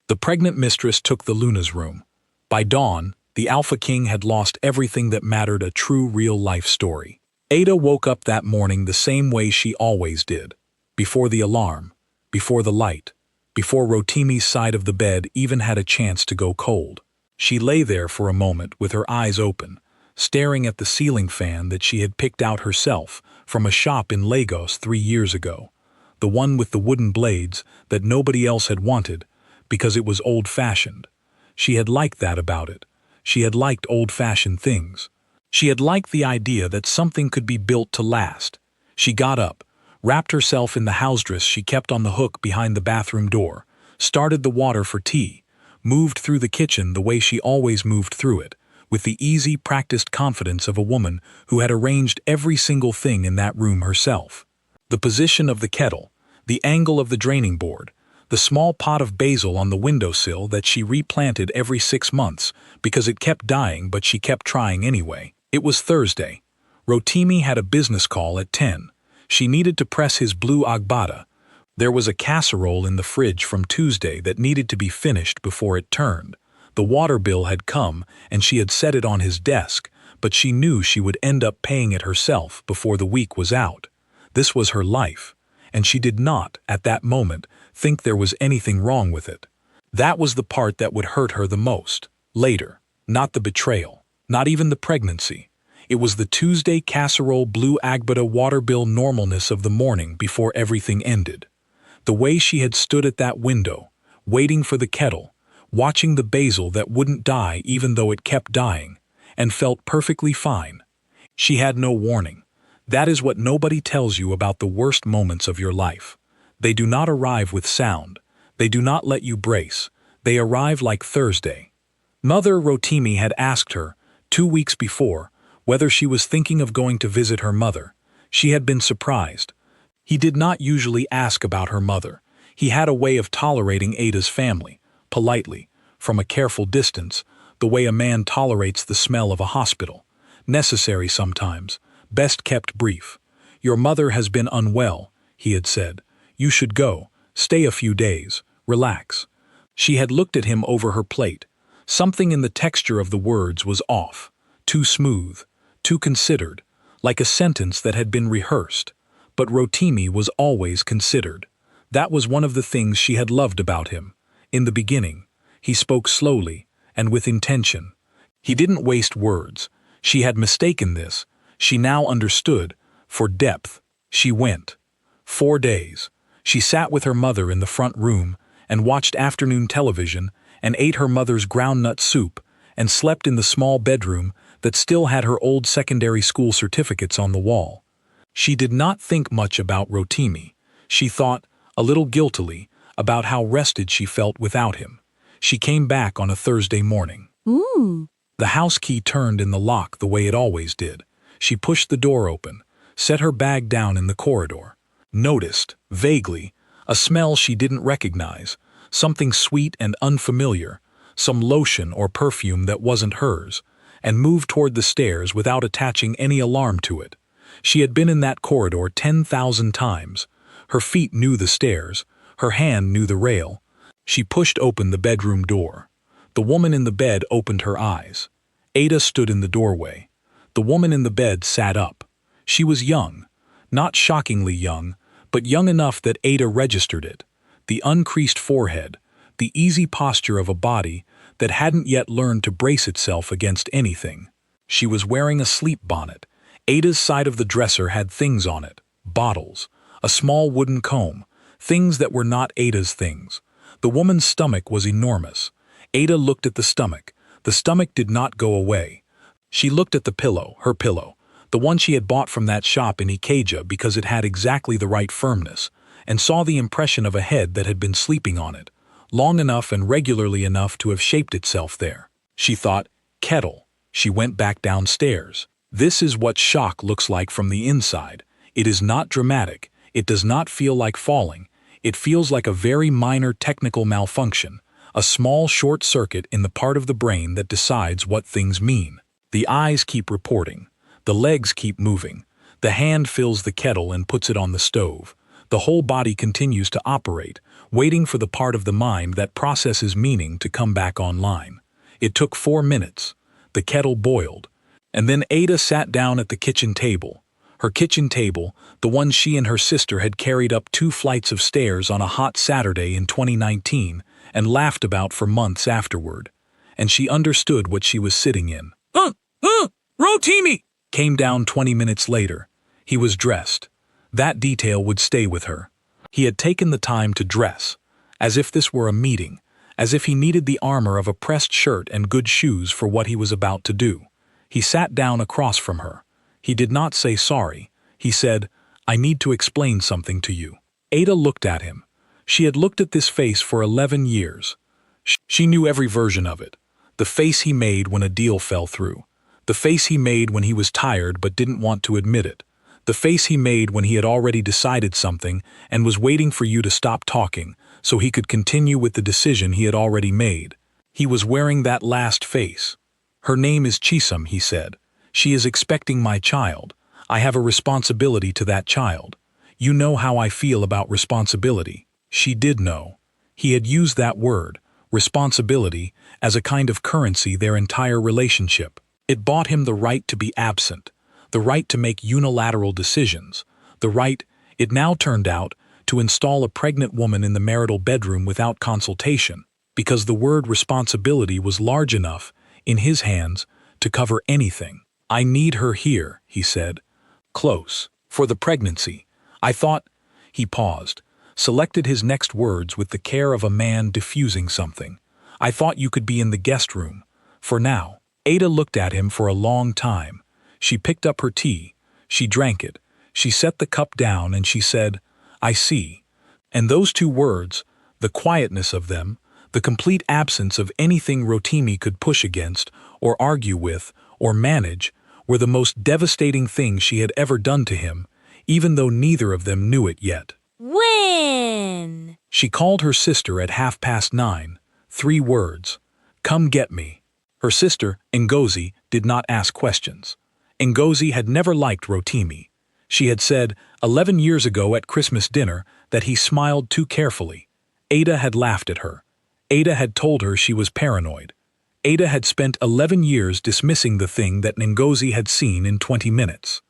The pregnant mistress took the Luna's room. By dawn, the Alpha King had lost everything that mattered, a true real-life story. Ada woke up that morning the same way she always did. Before the alarm, before the light, before Rotimi's side of the bed even had a chance to go cold. She lay there for a moment with her eyes open, staring at the ceiling fan that she had picked out herself from a shop in Lagos 3 years ago. The one with the wooden blades that nobody else had wanted because it was old-fashioned. She had liked that about it. She had liked old-fashioned things. She had liked the idea that something could be built to last. She got up, wrapped herself in the house dress she kept on the hook behind the bathroom door, started the water for tea, moved through the kitchen the way she always moved through it, with the easy, practiced confidence of a woman who had arranged every single thing in that room herself. The position of the kettle, the angle of the draining board, the small pot of basil on the windowsill that she replanted every 6 months because it kept dying but she kept trying anyway. It was Thursday. Rotimi had a business call at 10. She needed to press his blue agbada. There was a casserole in the fridge from Tuesday that needed to be finished before it turned. The water bill had come and she had set it on his desk, but she knew she would end up paying it herself before the week was out. This was her life, and she did not, at that moment, think there was anything wrong with it. That was the part that would hurt her the most. Later, not the betrayal, not even the pregnancy. It was the Tuesday casserole blue agbada water bill normalness of the morning before everything ended. The way she had stood at that window, waiting for the kettle, watching the basil that wouldn't die even though it kept dying, and felt perfectly fine. She had no warning. That is what nobody tells you about the worst moments of your life. They do not arrive with sound. They do not let you brace. They arrive like Thursday. Mother Rotimi had asked her, 2 weeks before, whether she was thinking of going to visit her mother. She had been surprised. He did not usually ask about her mother. He had a way of tolerating Ada's family, politely, from a careful distance, the way a man tolerates the smell of a hospital. Necessary sometimes, best kept brief. "Your mother has been unwell," he had said. "You should go, stay a few days, relax." She had looked at him over her plate. Something in the texture of the words was off, too smooth, too considered, like a sentence that had been rehearsed. But Rotimi was always considered. That was one of the things she had loved about him. In the beginning, he spoke slowly and with intention. He didn't waste words. She had mistaken this. She now understood. For depth, she went. 4 days. She sat with her mother in the front room and watched afternoon television and ate her mother's groundnut soup and slept in the small bedroom that still had her old secondary school certificates on the wall. She did not think much about Rotimi. She thought, a little guiltily, about how rested she felt without him. She came back on a Thursday morning. The house key turned in the lock the way it always did. She pushed the door open, set her bag down in the corridor. Noticed, vaguely, a smell she didn't recognize, something sweet and unfamiliar, some lotion or perfume that wasn't hers, and moved toward the stairs without attaching any alarm to it. She had been in that corridor 10,000 times. Her feet knew the stairs, her hand knew the rail. She pushed open the bedroom door. The woman in the bed opened her eyes. Ada stood in the doorway. The woman in the bed sat up. She was young, not shockingly young, but young enough that Ada registered it. The uncreased forehead, the easy posture of a body that hadn't yet learned to brace itself against anything. She was wearing a sleep bonnet. Ada's side of the dresser had things on it, bottles, a small wooden comb, things that were not Ada's things. The woman's stomach was enormous. Ada looked at the stomach. The stomach did not go away. She looked at the pillow, her pillow, the one she had bought from that shop in Ikeja because it had exactly the right firmness, and saw the impression of a head that had been sleeping on it, long enough and regularly enough to have shaped itself there. She thought, kettle. She went back downstairs. This is what shock looks like from the inside. It is not dramatic. It does not feel like falling. It feels like a very minor technical malfunction, a small short circuit in the part of the brain that decides what things mean. The eyes keep reporting. The legs keep moving. The hand fills the kettle and puts it on the stove. The whole body continues to operate, waiting for the part of the mind that processes meaning to come back online. It took 4 minutes. The kettle boiled. And then Ada sat down at the kitchen table. Her kitchen table, the one she and her sister had carried up 2 flights of stairs on a hot Saturday in 2019 and laughed about for months afterward. And she understood what she was sitting in. Rotimi! Came down 20 minutes later. He was dressed. That detail would stay with her. He had taken the time to dress, as if this were a meeting, as if he needed the armor of a pressed shirt and good shoes for what he was about to do. He sat down across from her. He did not say sorry. He said, "I need to explain something to you." Ada looked at him. She had looked at this face for 11 years. She knew every version of it. The face he made when a deal fell through. The face he made when he was tired but didn't want to admit it. The face he made when he had already decided something and was waiting for you to stop talking so he could continue with the decision he had already made. He was wearing that last face. "Her name is Chisum," he said. "She is expecting my child. I have a responsibility to that child. You know how I feel about responsibility." She did know. He had used that word, responsibility, as a kind of currency their entire relationship. It bought him the right to be absent, the right to make unilateral decisions, the right, it now turned out, to install a pregnant woman in the marital bedroom without consultation, because the word responsibility was large enough, in his hands, to cover anything. "I need her here," he said. "Close. For the pregnancy. I thought—" He paused, selected his next words with the care of a man diffusing something. "I thought you could be in the guest room. For now." Ada looked at him for a long time. She picked up her tea. She drank it. She set the cup down and she said, "I see." And those 2 words, the quietness of them, the complete absence of anything Rotimi could push against, or argue with, or manage, were the most devastating thing she had ever done to him, even though neither of them knew it yet. When? She called her sister at 9:30. 3 words. "Come get me." Her sister, Ngozi, did not ask questions. Ngozi had never liked Rotimi. She had said, 11 years ago at Christmas dinner, that he smiled too carefully. Ada had laughed at her. Ada had told her she was paranoid. Ada had spent 11 years dismissing the thing that Ngozi had seen in 20 minutes.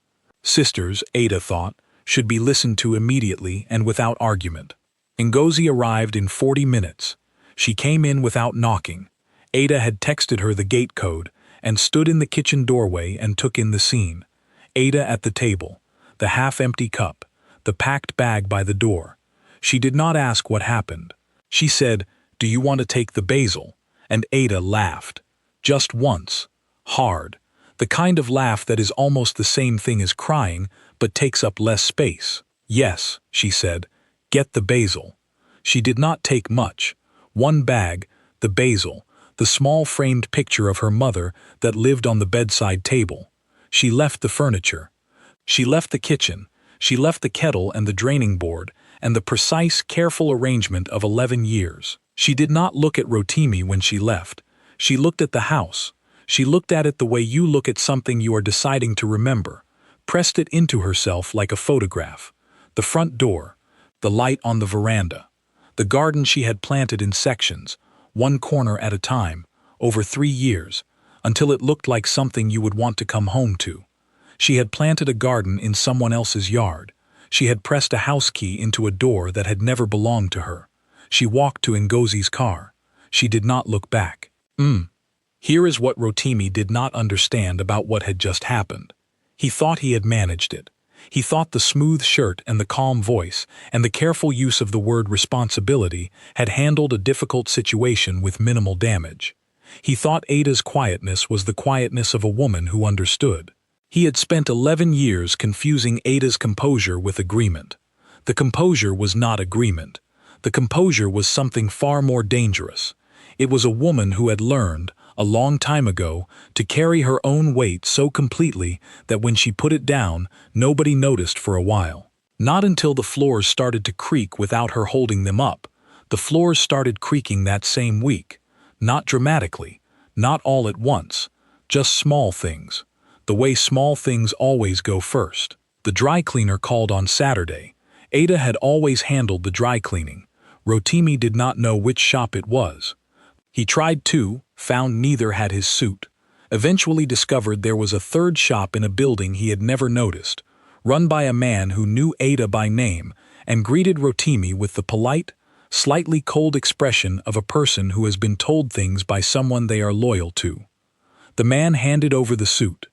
Sisters, Ada thought, should be listened to immediately and without argument. Ngozi arrived in 40 minutes. She came in without knocking. Ada had texted her the gate code and stood in the kitchen doorway and took in the scene. Ada at the table, the half-empty cup, the packed bag by the door. She did not ask what happened. She said, "Do you want to take the basil?" And Ada laughed. Just once. Hard. The kind of laugh that is almost the same thing as crying, but takes up less space. "Yes," she said, "get the basil." She did not take much. 1 bag, the basil, the small framed picture of her mother that lived on the bedside table. She left the furniture. She left the kitchen. She left the kettle and the draining board, and the precise, careful arrangement of 11 years. She did not look at Rotimi when she left. She looked at the house. She looked at it the way you look at something you are deciding to remember, pressed it into herself like a photograph. The front door, the light on the veranda, the garden she had planted in sections, 1 corner at a time, over 3 years, until it looked like something you would want to come home to. She had planted a garden in someone else's yard. She had pressed a house key into a door that had never belonged to her. She walked to Ngozi's car. She did not look back. Here is what Rotimi did not understand about what had just happened. He thought he had managed it. He thought the smooth shirt and the calm voice and the careful use of the word responsibility had handled a difficult situation with minimal damage. He thought Ada's quietness was the quietness of a woman who understood. He had spent 11 years confusing Ada's composure with agreement. The composure was not agreement. The composure was something far more dangerous. It was a woman who had learned, a long time ago, to carry her own weight so completely that when she put it down, nobody noticed for a while. Not until the floors started to creak without her holding them up. The floors started creaking that same week. Not dramatically, not all at once, just small things. The way small things always go first. The dry cleaner called on Saturday. Ada had always handled the dry cleaning. Rotimi did not know which shop it was. He tried two, found neither had his suit. Eventually discovered there was a third shop in a building he had never noticed, run by a man who knew Ada by name and greeted Rotimi with the polite, slightly cold expression of a person who has been told things by someone they are loyal to. The man handed over the suit.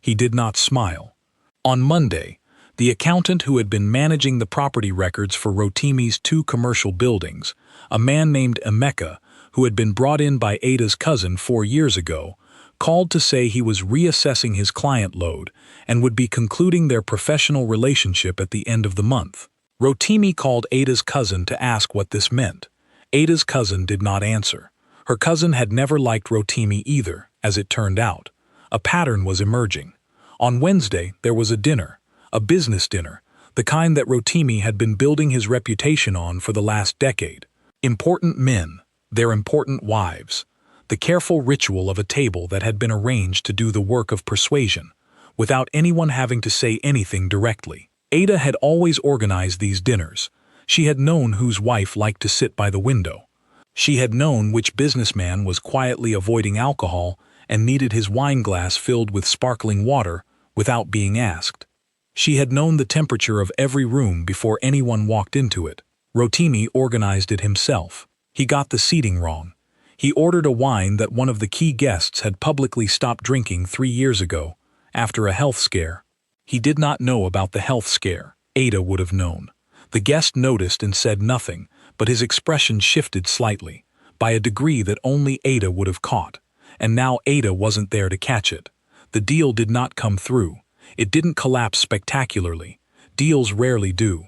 He did not smile. On Monday, the accountant who had been managing the property records for Rotimi's two commercial buildings, a man named Emeka, who had been brought in by Ada's cousin 4 years ago, called to say he was reassessing his client load and would be concluding their professional relationship at the end of the month. Rotimi called Ada's cousin to ask what this meant. Ada's cousin did not answer. Her cousin had never liked Rotimi either, as it turned out. A pattern was emerging. On Wednesday, there was a dinner, a business dinner, the kind that Rotimi had been building his reputation on for the last decade. Important men, their important wives, the careful ritual of a table that had been arranged to do the work of persuasion, without anyone having to say anything directly. Ada had always organized these dinners. She had known whose wife liked to sit by the window. She had known which businessman was quietly avoiding alcohol and needed his wine glass filled with sparkling water without being asked. She had known the temperature of every room before anyone walked into it. Rotimi organized it himself. He got the seating wrong. He ordered a wine that one of the key guests had publicly stopped drinking 3 years ago, after a health scare. He did not know about the health scare. Ada would have known. The guest noticed and said nothing, but his expression shifted slightly, by a degree that only Ada would have caught. And now Ada wasn't there to catch it. The deal did not come through. It didn't collapse spectacularly. Deals rarely do.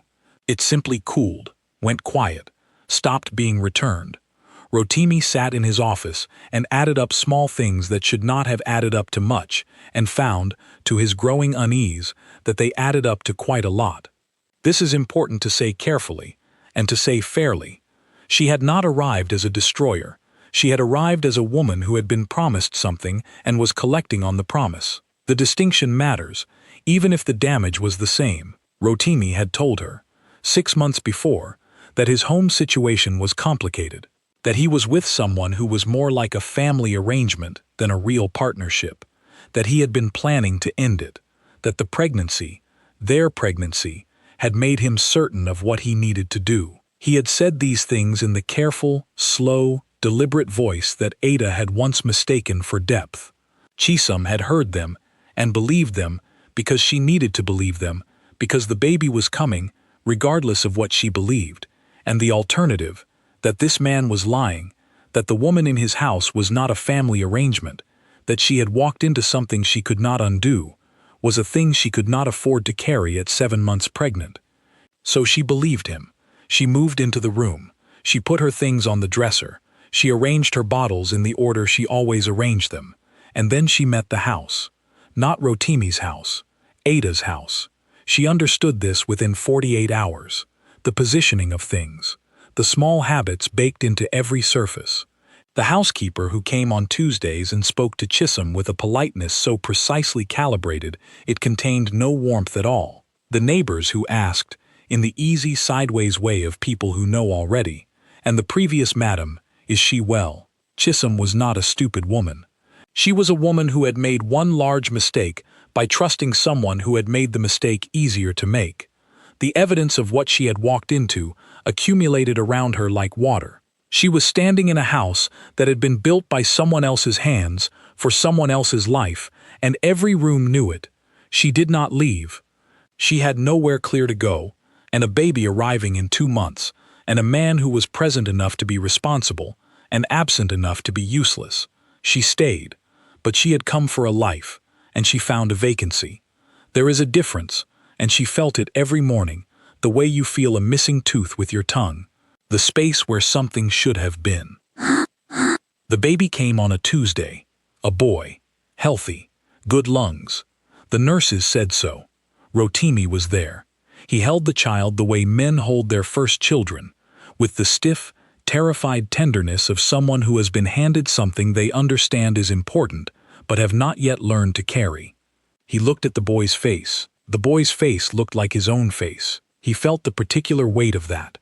It simply cooled, went quiet, stopped being returned. Rotimi sat in his office and added up small things that should not have added up to much, and found, to his growing unease, that they added up to quite a lot. This is important to say carefully, and to say fairly. She had not arrived as a destroyer. She had arrived as a woman who had been promised something and was collecting on the promise. The distinction matters, even if the damage was the same. Rotimi had told her, 6 months before, that his home situation was complicated, that he was with someone who was more like a family arrangement than a real partnership, that he had been planning to end it, that the pregnancy, their pregnancy, had made him certain of what he needed to do. He had said these things in the careful, slow, deliberate voice that Ada had once mistaken for depth. Chisum had heard them and believed them because she needed to believe them, because the baby was coming, regardless of what she believed, and the alternative, that this man was lying, that the woman in his house was not a family arrangement, that she had walked into something she could not undo, was a thing she could not afford to carry at 7 months pregnant. So she believed him. She moved into the room. She put her things on the dresser. She arranged her bottles in the order she always arranged them. And then she met the house. Not Rotimi's house. Ada's house. She understood this within 48 hours. The positioning of things. The small habits baked into every surface. The housekeeper who came on Tuesdays and spoke to Chisum with a politeness so precisely calibrated it contained no warmth at all. The neighbors who asked, in the easy sideways way of people who know already, and the previous madam, is she well? Chisum was not a stupid woman. She was a woman who had made one large mistake by trusting someone who had made the mistake easier to make. The evidence of what she had walked into accumulated around her like water. She was standing in a house that had been built by someone else's hands for someone else's life, and every room knew it. She did not leave. She had nowhere clear to go, and a baby arriving in 2 months, and a man who was present enough to be responsible, and absent enough to be useless. She stayed, but she had come for a life, and she found a vacancy. There is a difference, and she felt it every morning, the way you feel a missing tooth with your tongue, the space where something should have been. The baby came on a Tuesday, a boy, healthy, good lungs. The nurses said so. Rotimi was there. He held the child the way men hold their first children, with the stiff, terrified tenderness of someone who has been handed something they understand is important, but have not yet learned to carry. He looked at the boy's face. The boy's face looked like his own face. He felt the particular weight of that.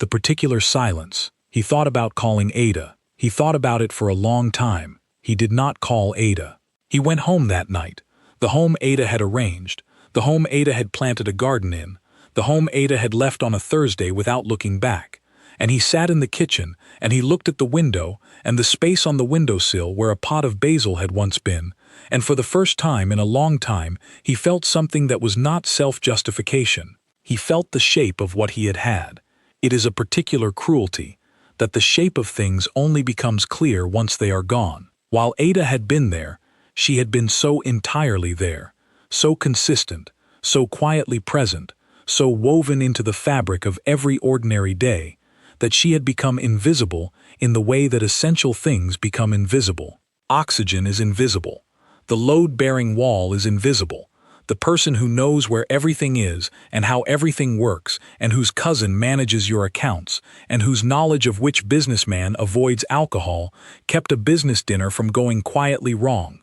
the particular silence. He thought about calling Ada. He thought about it for a long time. He did not call Ada. He went home that night. The home Ada had arranged. The home Ada had planted a garden in. The home Ada had left on a Thursday without looking back. And he sat in the kitchen, and he looked at the window, and the space on the windowsill where a pot of basil had once been, and for the first time in a long time, he felt something that was not self-justification. He felt the shape of what he had had. It is a particular cruelty, that the shape of things only becomes clear once they are gone. While Ada had been there, she had been so entirely there, so consistent, so quietly present, so woven into the fabric of every ordinary day, that she had become invisible in the way that essential things become invisible. Oxygen is invisible. The load-bearing wall is invisible. The person who knows where everything is and how everything works and whose cousin manages your accounts and whose knowledge of which businessman avoids alcohol kept a business dinner from going quietly wrong.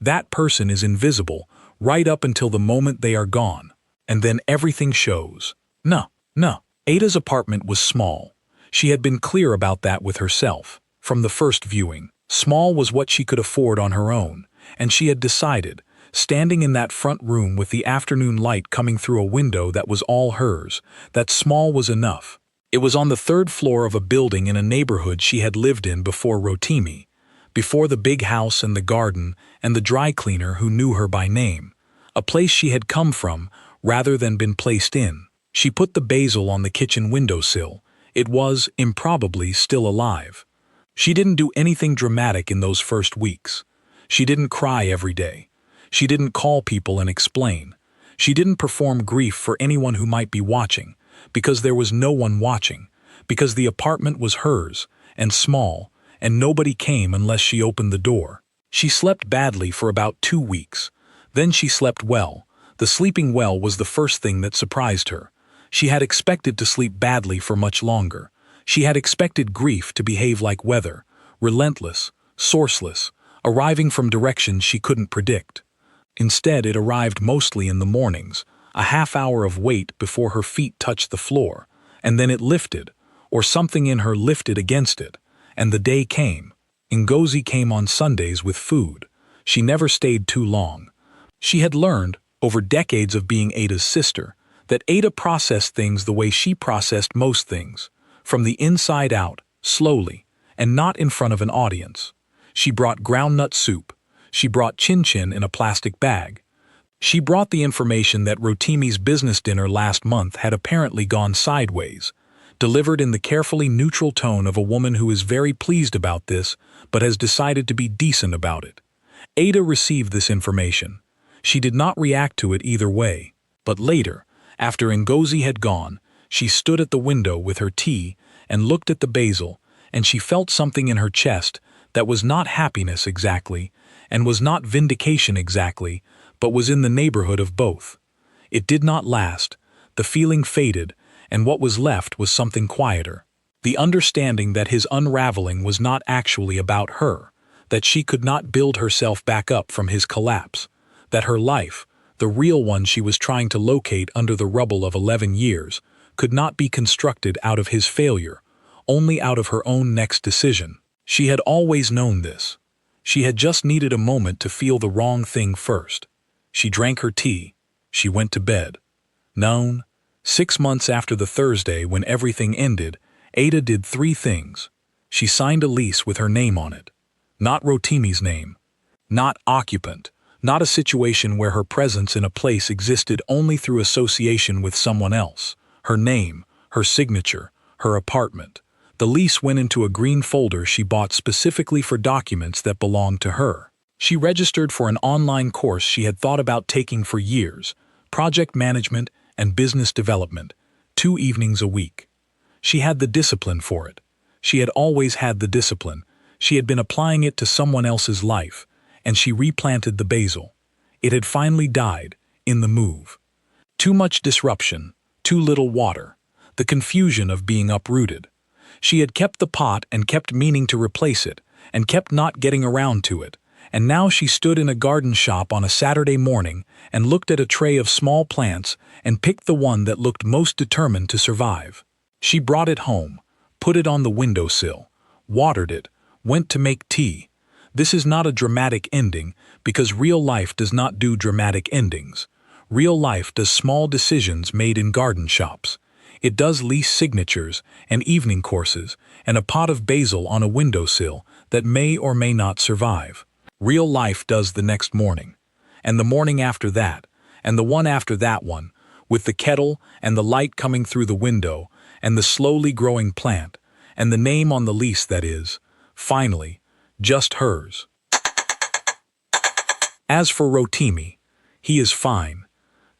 That person is invisible right up until the moment they are gone. And then everything shows. No. Ada's apartment was small. She had been clear about that with herself. From the first viewing, small was what she could afford on her own, and she had decided, standing in that front room with the afternoon light coming through a window that was all hers, that small was enough. It was on the third floor of a building in a neighborhood she had lived in before Rotimi, before the big house and the garden and the dry cleaner who knew her by name, a place she had come from rather than been placed in. She put the basil on the kitchen windowsill. It was, improbably, still alive. She didn't do anything dramatic in those first weeks. She didn't cry every day. She didn't call people and explain. She didn't perform grief for anyone who might be watching, because there was no one watching, because the apartment was hers, and small, and nobody came unless she opened the door. She slept badly for about 2 weeks. Then she slept well. The sleeping well was the first thing that surprised her. She had expected to sleep badly for much longer. She had expected grief to behave like weather, relentless, sourceless, arriving from directions she couldn't predict. Instead, it arrived mostly in the mornings, a half hour of wait before her feet touched the floor, and then it lifted, or something in her lifted against it, and the day came. Ngozi came on Sundays with food. She never stayed too long. She had learned, over decades of being Ada's sister, that Ada processed things the way she processed most things, from the inside out, slowly, and not in front of an audience. She brought groundnut soup. She brought chin-chin in a plastic bag. She brought the information that Rotimi's business dinner last month had apparently gone sideways, delivered in the carefully neutral tone of a woman who is very pleased about this but has decided to be decent about it. Ada received this information. She did not react to it either way, but later, after Ngozi had gone, she stood at the window with her tea and looked at the basil, and she felt something in her chest that was not happiness exactly, and was not vindication exactly, but was in the neighborhood of both. It did not last. The feeling faded, and what was left was something quieter. The understanding that his unraveling was not actually about her, that she could not build herself back up from his collapse, that her life, the real one she was trying to locate under the rubble of 11 years, could not be constructed out of his failure, only out of her own next decision. She had always known this. She had just needed a moment to feel the wrong thing first. She drank her tea. She went to bed. Known. 6 months after the Thursday when everything ended, Ada did 3 things. She signed a lease with her name on it. Not Rotimi's name. Not occupant. Not a situation where her presence in a place existed only through association with someone else. Her name, her signature, her apartment. The lease went into a green folder she bought specifically for documents that belonged to her. She registered for an online course she had thought about taking for years, project management and business development, 2 evenings a week. She had the discipline for it. She had always had the discipline. She had been applying it to someone else's life, and she replanted the basil. It had finally died, in the move. Too much disruption, too little water, the confusion of being uprooted. She had kept the pot and kept meaning to replace it, and kept not getting around to it, and now she stood in a garden shop on a Saturday morning and looked at a tray of small plants and picked the one that looked most determined to survive. She brought it home, put it on the windowsill, watered it, went to make tea. This is not a dramatic ending because real life does not do dramatic endings. Real life does small decisions made in garden shops. It does lease signatures and evening courses and a pot of basil on a windowsill that may or may not survive. Real life does the next morning, and the morning after that, and the one after that one, with the kettle and the light coming through the window and the slowly growing plant and the name on the lease that is, finally, just hers. As for Rotimi, he is fine.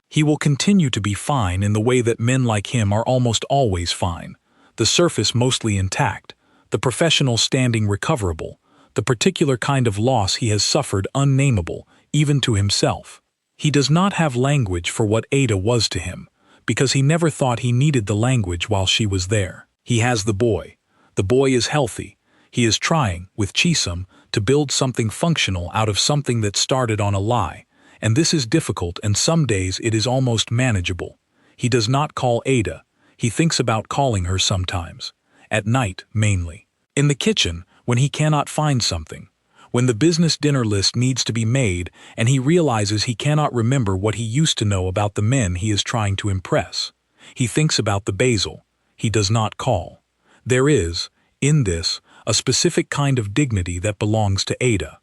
He will continue to be fine in the way that men like him are almost always fine, the surface mostly intact, the professional standing recoverable, the particular kind of loss he has suffered unnameable, even to himself. He does not have language for what Ada was to him, because he never thought he needed the language while she was there. He has the boy. The boy is healthy. He is trying, with Chisum, to build something functional out of something that started on a lie. And this is difficult, and some days it is almost manageable. He does not call Ada. He thinks about calling her sometimes. At night, mainly. In the kitchen, when he cannot find something. When the business dinner list needs to be made and he realizes he cannot remember what he used to know about the men he is trying to impress. He thinks about the basil. He does not call. There is, in this, a specific kind of dignity that belongs to Ada.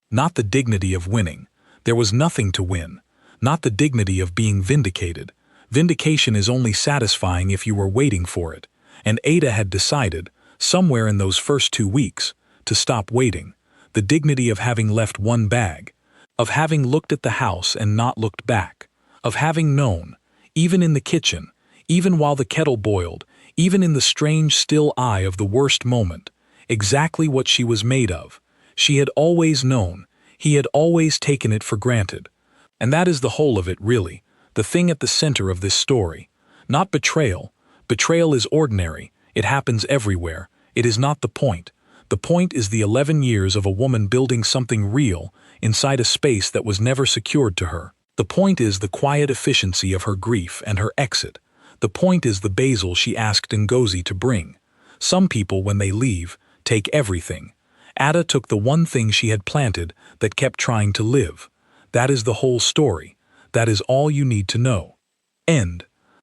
Not the dignity of winning. There was nothing to win, not the dignity of being vindicated. Vindication is only satisfying if you were waiting for it, and Ada had decided, somewhere in those first 2 weeks, to stop waiting. The dignity of having left one bag, of having looked at the house and not looked back, of having known, even in the kitchen, even while the kettle boiled, even in the strange still eye of the worst moment, exactly what she was made of. She had always known. He had always taken it for granted. And that is the whole of it, really, the thing at the center of this story. Not betrayal. Betrayal is ordinary. It happens everywhere. It is not the point. The point is the 11 years of a woman building something real inside a space that was never secured to her. The point is the quiet efficiency of her grief and her exit. The point is the basil she asked Ngozi to bring. Some people, when they leave, take everything. Ada took the one thing she had planted that kept trying to live. That is the whole story. That is all you need to know. End.